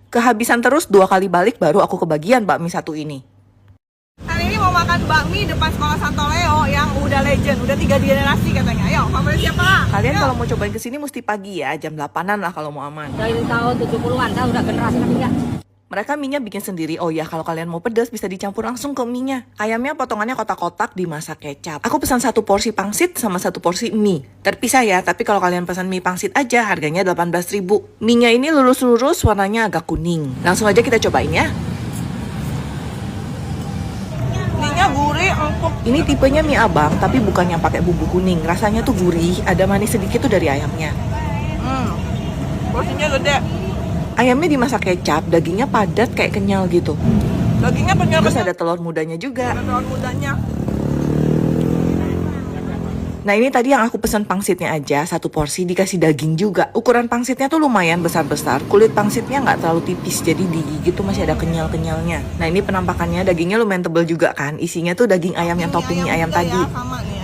Kehabisan terus 2 kali balik baru aku kebagian bakmi satu ini. Hari ini mau makan bakmi depan sekolah Santo Leo yang udah legend, udah 3 generasi katanya. Ayo, favorit siapa? Kalian Ayo. kalau mau cobain kesini mesti pagi ya, jam 8-an lah kalau mau aman. Dari tahun 70-an, saya udah generasi ketiga. Mereka mie-nya bikin sendiri. Oh ya, kalau kalian mau pedas bisa dicampur langsung ke mie-nya. Ayamnya potongannya kotak-kotak dimasak kecap. Aku pesan 1 porsi pangsit sama 1 porsi mie. Terpisah ya, tapi kalau kalian pesan mie pangsit aja harganya 18.000. Mie-nya ini lurus-lurus, warnanya agak kuning. Langsung aja kita cobain ya. Mie-nya gurih, empuk. Ini tipenya mie abang, tapi bukan yang pakai bumbu kuning. Rasanya tuh gurih, ada manis sedikit tuh dari ayamnya. Porsinya gede. Ayamnya dimasak kecap, dagingnya padat kayak kenyal gitu. Dagingnya kenyal. Terus ada telur mudanya juga. Ada telur mudanya. Nah ini tadi yang aku pesan pangsitnya aja, 1 porsi dikasih daging juga. Ukuran pangsitnya tuh lumayan besar-besar. Kulit pangsitnya nggak terlalu tipis, jadi digigit tuh masih ada kenyal-kenyalnya. Nah ini penampakannya dagingnya lumayan tebel juga kan. Isinya tuh daging ayam yang topping mie ayam juga tadi. Ya, sama nih